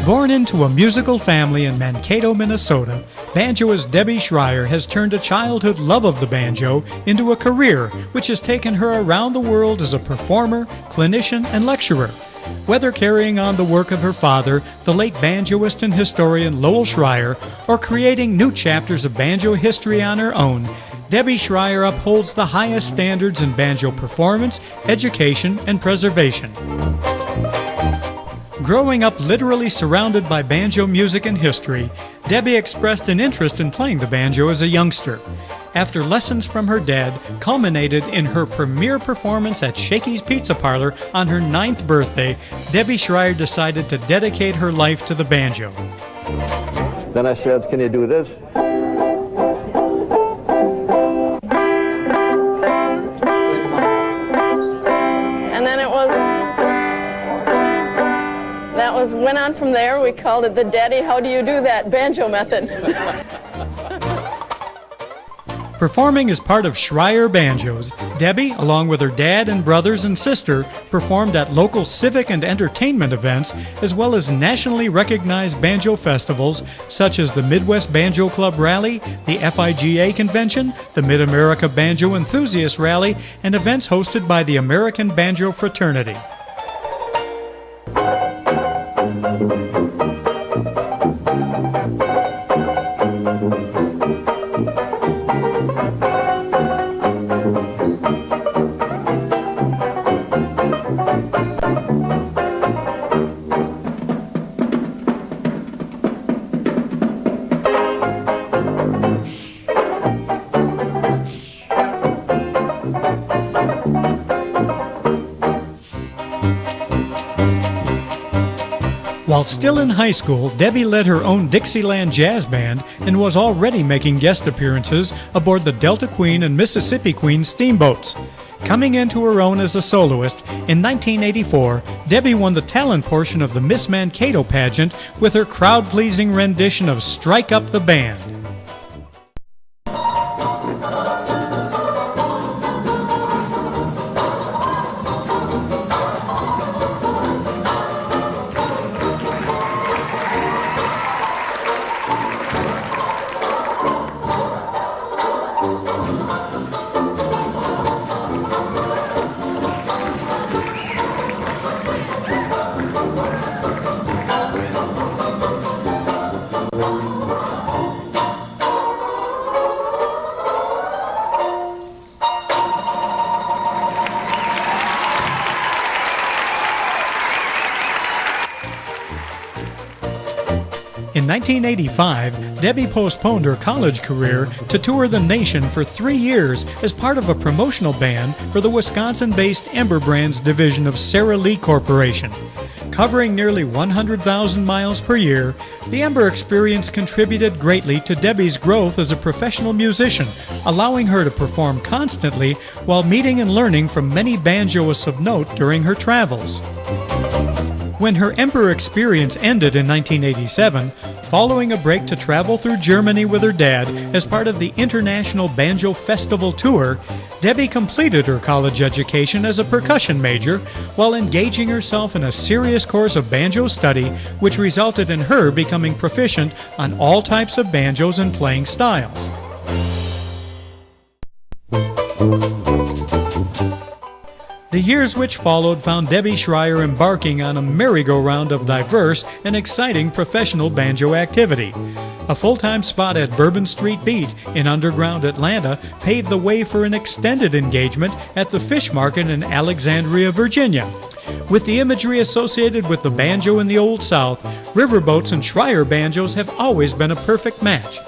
Born into a musical family in Mankato, Minnesota, banjoist Debbie Schreyer has turned a childhood love of the banjo into a career which has taken her around the world as a performer, clinician, and lecturer. Whether carrying on the work of her father, the late banjoist and historian Lowell Schreyer, or creating new chapters of banjo history on her own, Debbie Schreyer upholds the highest standards in banjo performance, education, and preservation. Growing up literally surrounded by banjo music and history, Debbie expressed an interest in playing the banjo as a youngster. After lessons from her dad culminated in her premiere performance at Shakey's Pizza Parlor on her 9th birthday, Debbie Schreyer decided to dedicate her life to the banjo. Then I said, "Can you do this?" Went on from there. We called it the Daddy, How Do You Do That banjo method. Performing as part of Schreyer Banjos, Debbie, along with her dad and brothers and sister, performed at local civic and entertainment events, as well as nationally recognized banjo festivals such as the Midwest Banjo Club Rally, the FIGA Convention, the Mid-America Banjo Enthusiast Rally, and events hosted by the American Banjo Fraternity. While still in high school, Debbie led her own Dixieland Jazz Band and was already making guest appearances aboard the Delta Queen and Mississippi Queen steamboats. Coming into her own as a soloist, in 1984, Debbie won the talent portion of the Miss Mankato pageant with her crowd-pleasing rendition of Strike Up the Band. In 1985, Debbie postponed her college career to tour the nation for 3 years as part of a promotional band for the Wisconsin-based Ember Brands division of Sara Lee Corporation. Covering nearly 100,000 miles per year, the Ember experience contributed greatly to Debbie's growth as a professional musician, allowing her to perform constantly while meeting and learning from many banjoists of note during her travels. When her Ember experience ended in 1987, following a break to travel through Germany with her dad as part of the International Banjo Festival Tour, Debbie completed her college education as a percussion major while engaging herself in a serious course of banjo study, which resulted in her becoming proficient on all types of banjos and playing styles. The years which followed found Debbie Schreyer embarking on a merry-go-round of diverse and exciting professional banjo activity. A full-time spot at Bourbon Street Beat in underground Atlanta paved the way for an extended engagement at the Fish Market in Alexandria, Virginia. With the imagery associated with the banjo in the Old South, riverboats and Schreyer banjos have always been a perfect match.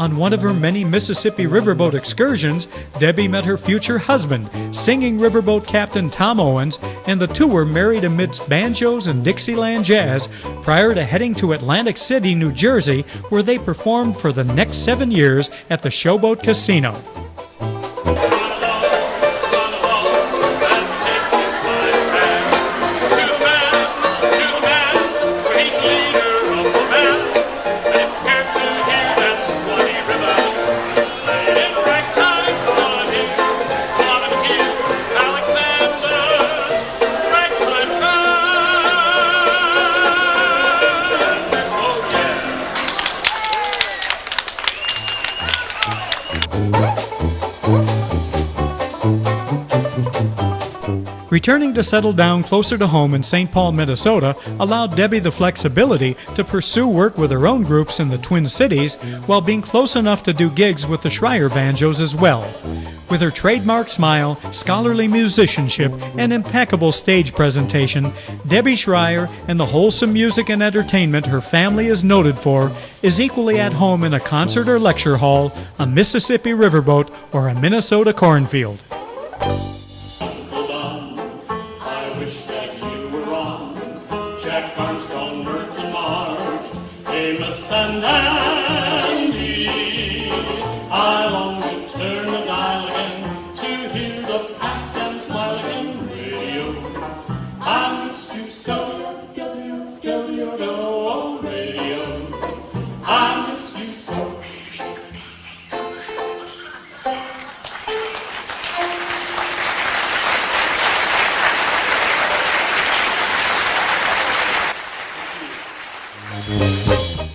On one of her many Mississippi riverboat excursions, Debbie met her future husband, singing riverboat captain Tom Owens, and the two were married amidst banjos and Dixieland jazz prior to heading to Atlantic City, New Jersey, where they performed for the next 7 years at the Showboat Casino. Returning to settle down closer to home in St. Paul, Minnesota, allowed Debbie the flexibility to pursue work with her own groups in the Twin Cities while being close enough to do gigs with the Schreyer banjos as well. With her trademark smile, scholarly musicianship, and impeccable stage presentation, Debbie Schreyer and the wholesome music and entertainment her family is noted for is equally at home in a concert or lecture hall, a Mississippi riverboat, or a Minnesota cornfield. Amos and Andy, I long to turn the dial again to hear the past and smile again. Radio, I miss you so. Radio, I miss you so.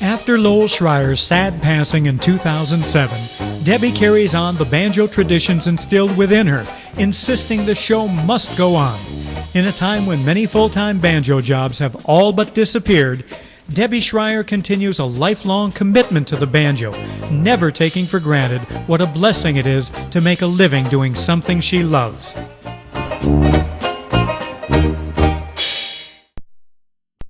After Lowell Schreyer's sad passing in 2007, Debbie carries on the banjo traditions instilled within her, insisting the show must go on. In a time when many full-time banjo jobs have all but disappeared, Debbie Schreyer continues a lifelong commitment to the banjo, never taking for granted what a blessing it is to make a living doing something she loves.